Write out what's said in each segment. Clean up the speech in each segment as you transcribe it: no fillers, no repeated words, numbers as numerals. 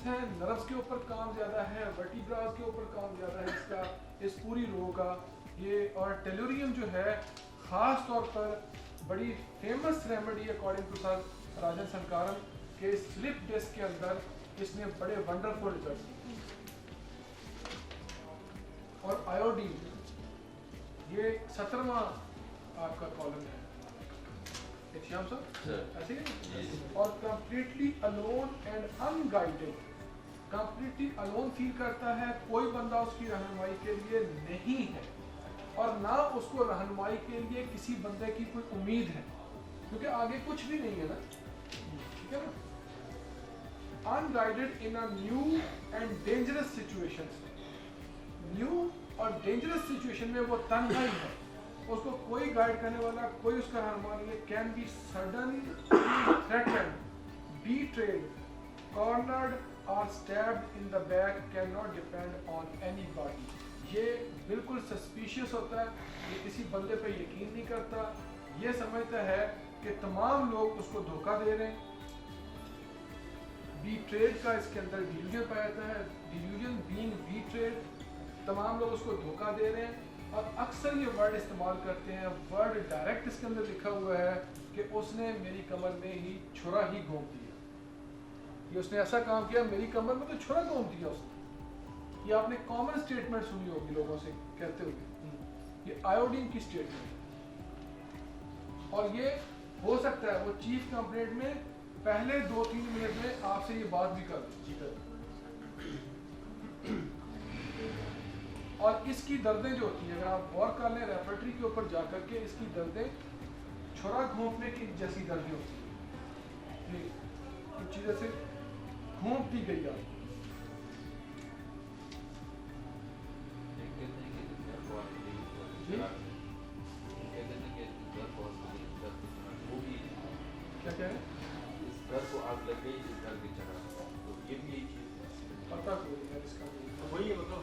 हैं, नर्व्स के ऊपर काम ज़्यादा है, वर्टिब्रास के ऊपर काम ज़्यादा है इसका, इस पूरी रो का ये। और टेलुरियम जो है ख़ास तौर पर बड़ी famous remedy according to sir Rajan Sankaram के स्लिप डिस्क के अंदर इसने बड़े वंडरफुल रिजल्ट दिए। और आयोडीन ये 17वां आपका कॉलम है श्याम सर, ऐसे ही। और completely alone and unguided, completely alone feel करता है, कोई बंदा उसकी रहनुमाई के लिए नहीं है और ना उसको रहनुमाई के लिए किसी बंदे की कोई उम्मीद है, क्योंकि आगे कुछ भी नहीं है ना, ठीक है ना। Unguided in a new and dangerous situations, new और डेंजरस सिचुएशन में वो तन्हा ही है, उसको कोई गाइड करने वाला, कोई उसका रहनुमा नहीं है। Can be sudden threatened, betrayed, cornered और stabbed in the back, can not depend on anybody. ये बिल्कुल सस्पिशियस होता है, ये किसी बंदे पे यकीन नहीं करता, ये समझता है कि तमाम लोग उसको धोखा दे रहे हैं। बीट्रेड का इसके अंदर डिल्यूजन पाया जाता है, डिल्यूजन बीइंग बीट्रेड, तमाम लोग उसको धोखा दे रहे हैं। और अक्सर ये वर्ड इस्तेमाल करते हैं, वर्ड डायरेक्ट इसके अंदर लिखा हुआ है कि उसने मेरी कमर में ही छुरा ही घोंप दिया, ये उसने ऐसा काम किया, मेरी कमर में तो छुरा घोंप दिया उसने। ये आपने कॉमन स्टेटमेंट सुनी होगी लोगों से कहते हुए, ये आयोडीन की स्टेटमेंट। और ये हो सकता है वो चीफ कंप्लेंट में पहले 2-3 मिनट में आपसे ये बात भी कर दे। और इसकी दर्दें जो होती है, अगर आप गौर कर लें रेपर्टरी के ऊपर जा करके, इसकी दर्दें छुरा घोंपने की जैसी दर्दें होती है, कुछ चीज़ ऐसे घोंप दी गई है। क्या कह रहे हैं? इस घर को आग लग गई, इस घर में चढ़ा, तो ये भी यही चीज़ पता कोई है इसका, वही है, मतलब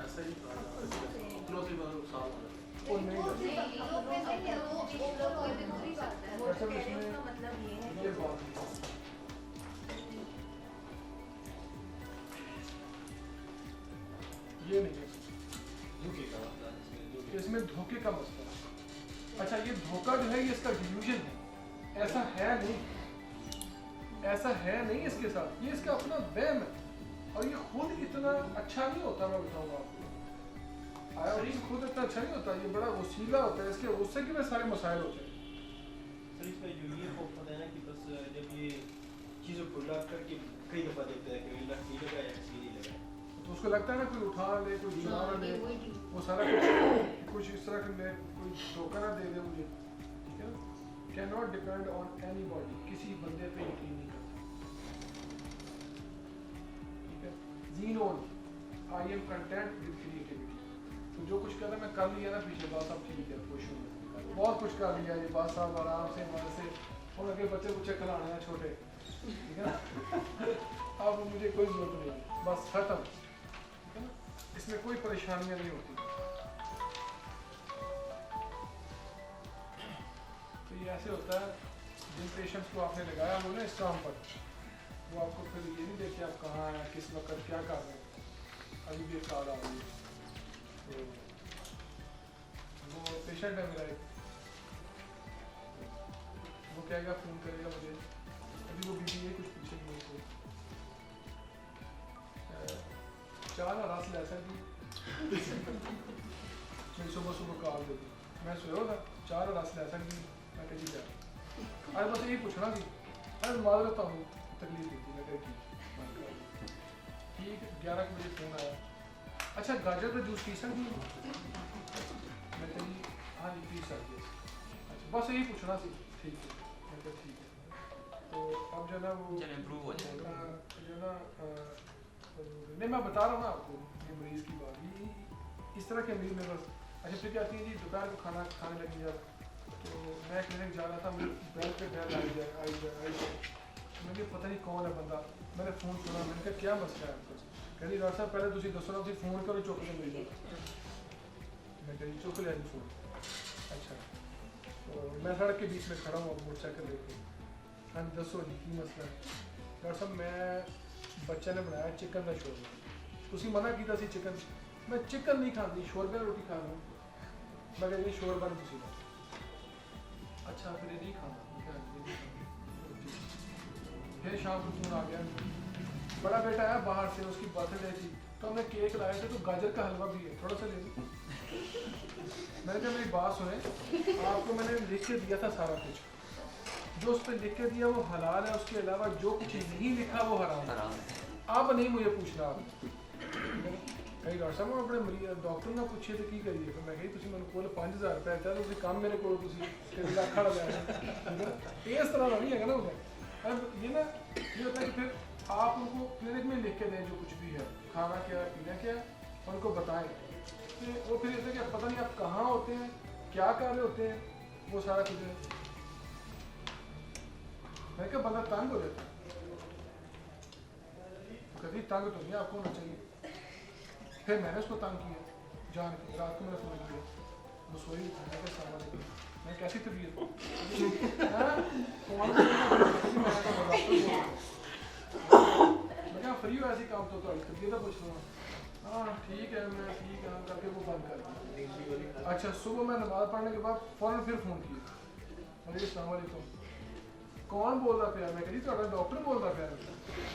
ऐसा ही अपनों से नुकसान हो वो नहीं नहीं, लोग में से नहीं है, वो कोई भी दूसरी बात है। वो सब कहने इसमें का मतलब ये है ये बात ये नहीं है, धोखे का मतलब इसमें धोखे का मसला है। अच्छा, ये धोखा जो है ये इसका डिल्यूजन है, ऐसा है नहीं, ऐसा है नहीं इसके साथ, ये इसका अपना वहम है। और ये खुद इतना अच्छा नहीं होता, मैं बताऊंगा आपको, आयोडीन खुद इतना अच्छा नहीं होता, ये बड़ा वसीला होता है, इसके उससे कि सारे मसाइल होते हैं। सर इसमें जो ये खौफ होता है ना कि बस जब ये चीज़ों को ला करके कई दफ़ा देखते हैं कि लग नहीं लगा या किसी नहीं लगा, तो उसको लगता है ना कोई उठा ले, कोई चुरा ना ले, वो सारा कुछ इस तरह के कोई धोखा ना दे दे मुझे, ठीक है ना। Can not depend on anybody, किसी बंदे पे यकीन नहीं करता, ठीक है। ज़ीनोन, I am content with creativity, तो जो कुछ कर रहा मैं कर लिया ना, पीछे बात सब ठीक है, खुश हूँ, बहुत कुछ कर लिया, ये बात साहब आराम से मन से, और अगर बच्चे कुछ खिलाने हैं छोटे, ठीक है ना। अब मुझे कोई जरूरत नहीं, बस खत्म, ठीक है ना, इसमें कोई परेशानियां नहीं होती। तो ये ऐसे होता है, जिन पेशेंट्स को आपने लगाया वो ना इस काम पर, वो आपको फिर ये नहीं देखे आप कहाँ हैं, किस वक्त क्या कर रहे हैं, अभी भी कार्ड आ रही है। तो वो पेशेंट है मेरा एक, वो कहेगा फ़ोन करेगा मुझे, अभी वो बीबी है कुछ पूछेगी मुझसे, चार रस ले सकती मेरी सुबह सुबह कॉल देती, मैं सोया था, चार रस ले सकती, मैं कह जी जा, अरे बस यही पूछना थी, अरे माजरत हूँ तकलीफ दी थी, मैं कह ठीक। 11 बजे फ़ोन आया, अच्छा गाजर का जूस पी सकती हूँ, मैं कह जी हाँ जी पी सकती है, अच्छा बस यही पूछना थी, ठीक है, मैं कहा ठीक है। तो अब जो ना वो इम्प्रूव हो जाएगा, जो ना नहीं मैं बता रहा हूँ ना आपको, ये मरीज़ की बात, ये इस तरह के मरीज़ मेरे पास। अच्छा फिर क्या आती है जी, दोपहर को खाना खाने लगी जब, तो मैं क्लिनिक जा रहा था, मुझे बैल पे बैल आई जाए, मुझे पता नहीं कौन है बंदा, मैंने फ़ोन सुना, मैंने कहा क्या मसला है आपका, कह रही डॉक्टर साहब पहले तुम दसो ना, फ़ोन करो चुक के मिल जाओ, मैं कह रही चुक लिया जी फ़ोन, अच्छा तो मैं सड़क के बीच में खड़ा हूँ, मोटरसाइकिल लेके, हाँ दसो जी की मसला है। डॉक्टर साहब मैं ਬੱਚੇ ਨੇ ਬਣਾਇਆ ਚਿਕਨ ਦਾ ਸ਼ੋਰਬਾ ਤੁਸੀਂ ਮਨਾ ਕੀਤਾ ਸੀ ਚਿਕਨ ਮੈਂ ਚਿਕਨ ਨਹੀਂ ਖਾਂਦੀ ਸ਼ੋਰਬੇ ਨਾਲ ਰੋਟੀ ਖਾ ਲਵਾਂ ਮੈਂ ਕਿਹਾ ਜੀ ਸ਼ੋਰਬਾ ਨਹੀਂ ਤੁਸੀਂ ਖਾਓ अच्छा फिर ये नहीं खाना मैं कहा, ये नहीं खाना। फिर शाम को फोन आ गया बड़ा बेटा आया बाहर से उसकी बर्थडे थी तो हमने केक लाए थे तो गाजर का हलवा भी है थोड़ा सा ले लो मैंने कहा मेरी बात सुने आपको मैंने लिख के दिया था सारा कुछ जो उस पर लिख के दिया वो हलाल है उसके अलावा जो कुछ नहीं लिखा वो हराम है अब नहीं मुझे पूछना आप कई डॉक्टर साहब अपने मरीज डॉक्टर ने पूछे तो की करिए फिर मैं कही तुम मैं कोल 5000 रुपये है तो काम मेरे को लाख लगाया इस तरह का नहीं है ना वो अब ये ना ये होता है कि फिर आप उनको क्लिनिक में लिख के दें जो कुछ भी है खाना क्या है पीना क्या है उनको बताएं तो वो फिर ऐसा कि पता नहीं आप कहाँ होते हैं क्या कर रहे होते हैं वो सारा कुछ है मैं क्या बंदा तंग हो जाता है कभी तंग तो नहीं आपको होना चाहिए फिर मैंने उसको तंग किया जान के रात को मैंने फोन किया रसोई खाने के सामान मैं कैसी तबीयत मैं क्या फ्री हो ऐसे काम तो तबीयत पूछ रहा हाँ ठीक है मैं ठीक है करके वो बंद कर दिया अच्छा सुबह मैं नमाज पढ़ने के बाद फ़ौरन फिर फ़ोन किया अरे अस्सलाम वालेकुम कौन बोल रहा था मैं कही तो डॉक्टर बोल रहा था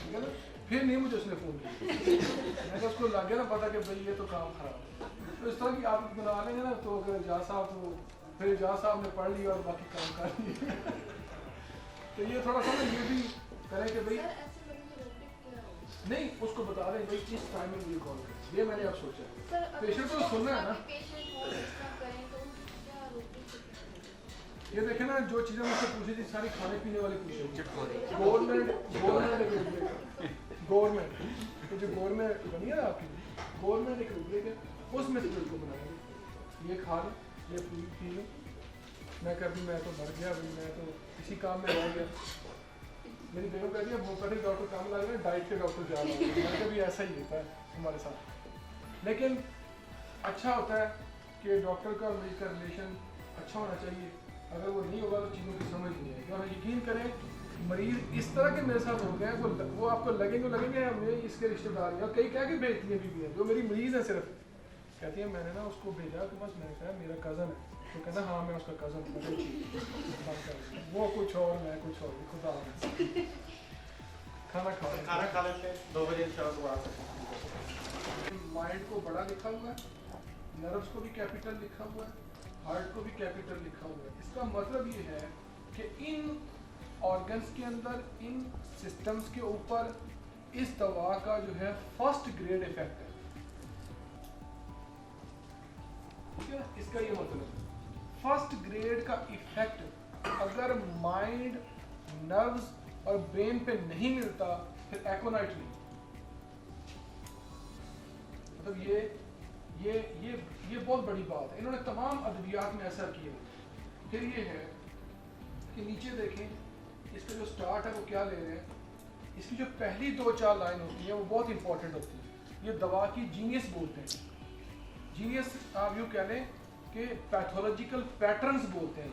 ठीक है ना फिर नहीं मुझे उसने फ़ोन किया मैं तो उसको लग गया ना पता कि भाई ये तो काम खराब है तो इस तरह की आप बना लेंगे ना तो अगर जा साहब तो फिर जा साहब ने पढ़ लिया और बाकी काम कर लिए तो ये थोड़ा सा ना ये भी करें कि भाई नहीं उसको बता दें भाई किस टाइम में मुझे कॉल करें ये मैंने अब सोचा पेशेंट को सुनना है ना ये देखे ना जो चीज़ें मुझसे पूछी थी सारी खाने पीने वाली पूछी गवर्नमेंट तो जो गवर्नमेंट बनी है ना आपकी गवर्नमेंट एक रूब्रिक है उसमें से बिल्कुल बनाएंगे ये खा लो ये पी लो मैं कभी मैं तो मर गया भाई मैं तो इसी काम में रह गया मेरी बेगम कहती है होम्योपैथिक डॉक्टर काम लग रहे हैं डाइट के डॉक्टर जा रहे हैं मैं कभी ऐसा ही होता है हमारे साथ लेकिन अच्छा होता है कि डॉक्टर का मरीज का रिलेशन अच्छा होना चाहिए अगर वो नहीं होगा तो चीज़ों की समझ नहीं आएगी और यकीन करें मरीज इस तरह के मेरे साथ होते हैं वो आपको लगेंगे हमें इसके रिश्तेदार हैं और कई कह के भेजती हैं बीवी हैं जो मेरी मरीज है सिर्फ कहती है मैंने ना उसको भेजा तो बस मैंने कहा मेरा कज़न है तो कहना हाँ मैं उसका कज़न हूँ वो कुछ और मैं कुछ और खुदा खाना खा लेते 2 बजे माइंड को बड़ा लिखा हुआ है नर्व्स को भी कैपिटल लिखा हुआ है हार्ट को भी कैपिटल लिखा हुआ है इसका मतलब ये है कि इन ऑर्गन्स के अंदर इन सिस्टम्स के ऊपर इस दवा का जो है फर्स्ट ग्रेड इफेक्ट है ठीक है इसका ये मतलब फर्स्ट ग्रेड का इफेक्ट अगर माइंड नर्व्स और ब्रेन पे नहीं मिलता फिर एकोनाइट नहीं मतलब ये बहुत बड़ी बात है इन्होंने तमाम अद्वियात में असर किए फिर ये है कि नीचे देखें इसका जो स्टार्ट है वो क्या ले रहे हैं इसकी जो पहली 2-4 लाइन होती है वो बहुत इंपॉर्टेंट होती है ये दवा की जीनियस बोलते हैं जीनियस आप यूँ कह लें कि पैथोलॉजिकल पैटर्न्स बोलते हैं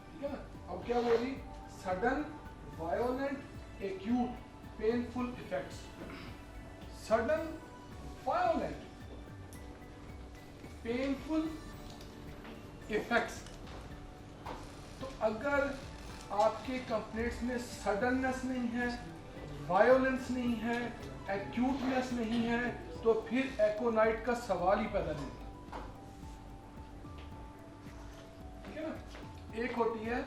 ठीक है ना अब क्या बोल रही sudden violent acute painful effects sudden violent painful effects तो अगर आपके कंप्लेंट्स में सडननेस नहीं है वायोलेंस नहीं है एक्यूटनेस नहीं है तो फिर एकोनाइट का सवाल ही पैदा नहीं ठीक है ना एक होती है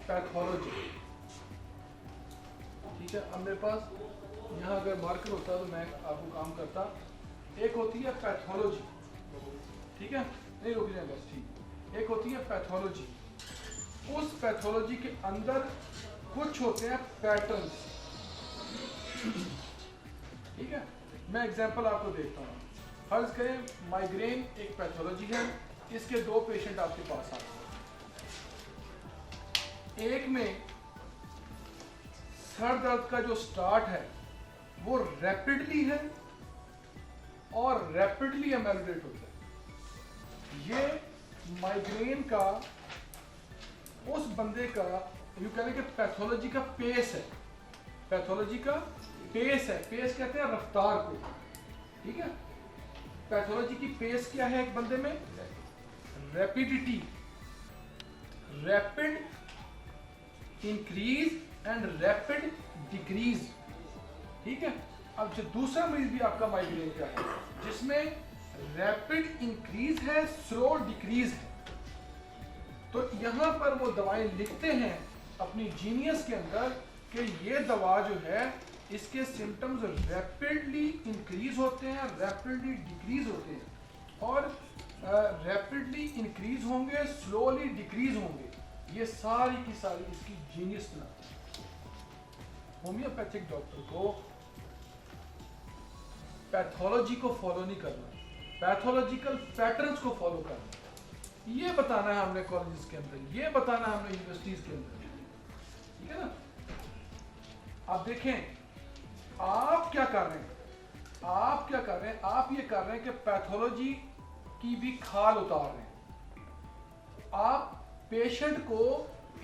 पैथोलॉजी ठीक है अब मेरे पास यहाँ अगर मार्कर होता तो मैं आपको काम करता एक होती है पैथोलॉजी ठीक है नहीं रुक जाए बस ठीक एक होती है पैथोलॉजी उस पैथोलॉजी के अंदर कुछ होते हैं पैटर्न्स ठीक है मैं एग्जांपल आपको देता हूँ फर्ज करें माइग्रेन एक पैथोलॉजी है इसके 2 पेशेंट आपके पास आते हैं एक में सर दर्द का जो स्टार्ट है वो रैपिडली है और रैपिडली एमेलिडेट होता है ये माइग्रेन का उस बंदे का यूँ कहने के पैथोलॉजी का पेस है पैथोलॉजी का पेस है, पेस कहते हैं रफ्तार को, ठीक है। पैथोलॉजी की पेस क्या है एक बंदे में? Rapidity, rapid increase and rapid decrease, ठीक है। अब जो दूसरा मरीज भी आपका माइग्रेन का है जिसमें रैपिड इंक्रीज है, स्लो डिक्रीज है, तो यहां पर वो दवाएं लिखते हैं अपनी जीनियस के अंदर कि ये दवा जो है इसके सिम्टम्स रैपिडली इंक्रीज होते हैं, रैपिडली डिक्रीज होते हैं, और रैपिडली इंक्रीज होंगे, स्लोली डिक्रीज होंगे। ये सारी की सारी इसकी जीनियस ना। होम्योपैथिक डॉक्टर को पैथोलॉजी को फॉलो नहीं करना, पैथोलॉजिकल पैटर्न्स को फॉलो करना। ये बताना है हमने कॉलेजेस के अंदर, ये बताना है हमने यूनिवर्सिटीज के अंदर, ठीक है ना। आप देखें आप क्या कर रहे हैं, आप क्या कर रहे हैं, आप ये कर रहे हैं कि पैथोलॉजी की भी खाल उतार रहे हैं। आप पेशेंट को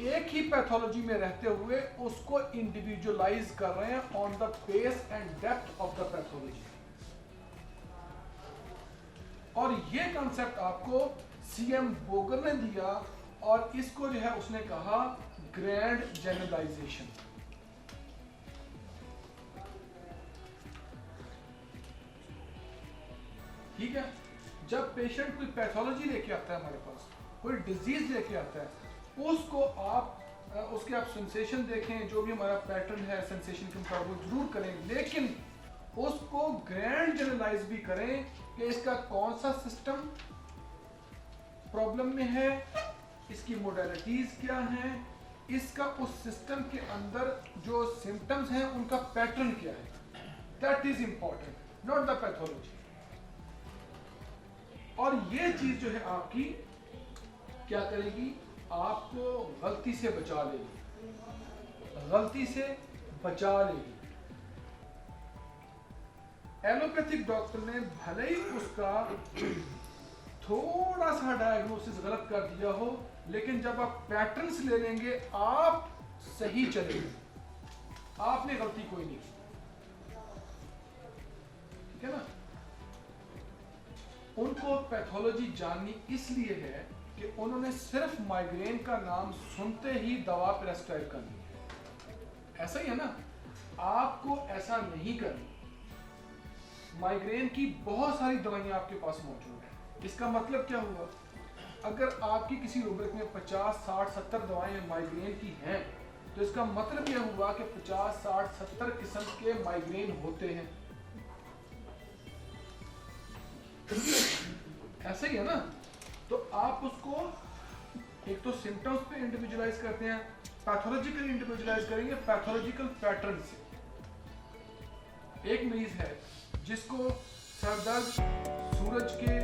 एक ही पैथोलॉजी में रहते हुए उसको इंडिविजुअलाइज कर रहे हैं on the pace and depth of the pathology. और ये कॉन्सेप्ट आपको सीएम बोगर ने दिया, और इसको जो है उसने कहा ग्रैंड जनरलाइजेशन। ठीक है, जब पेशेंट कोई पैथोलॉजी लेके आता है हमारे पास, कोई डिजीज लेके आता है, उसको आप उसके आप सेंसेशन देखें, जो भी हमारा पैटर्न है सेंसेशन के मुताबिक वो जरूर करें, लेकिन उसको ग्रैंड जनरलाइज भी करें कि इसका कौन सा सिस्टम प्रॉब्लम में है, इसकी मोडालिटीज क्या हैं, इसका उस सिस्टम के अंदर जो सिम्टम्स हैं उनका पैटर्न क्या है। That is important, not the pathology. और ये चीज जो है आपकी क्या करेगी, आपको गलती से बचा लेगी, गलती से बचा लेगी। एलोपैथिक डॉक्टर ने भले ही उसका थोड़ा सा डायग्नोसिस गलत कर दिया हो, लेकिन जब आप पैटर्न्स ले लेंगे आप सही चलेंगे, आपने गलती कोई नहीं की, ठीक है ना। उनको पैथोलॉजी जाननी इसलिए है कि उन्होंने सिर्फ माइग्रेन का नाम सुनते ही दवा प्रेस्क्राइब करनी है। ऐसा ही है ना, आपको ऐसा नहीं करनी। माइग्रेन की बहुत सारी दवाइयां आपके पास मौजूद है। इसका मतलब क्या हुआ, अगर आपकी किसी रूब्रिक में 50, 60, 70 दवाएं माइग्रेन की हैं, तो इसका मतलब यह हुआ कि 50, 60, 70 किस्म के माइग्रेन होते हैं। ऐसा ही है ना। तो आप उसको एक तो सिम्टम्स पे इंडिविजुअलाइज करते हैं, पैथोलॉजिकल इंडिविजुअलाइज करेंगे पैथोलॉजिकल पैटर्न से। एक मरीज है जिसको सर दर्द, सूरज के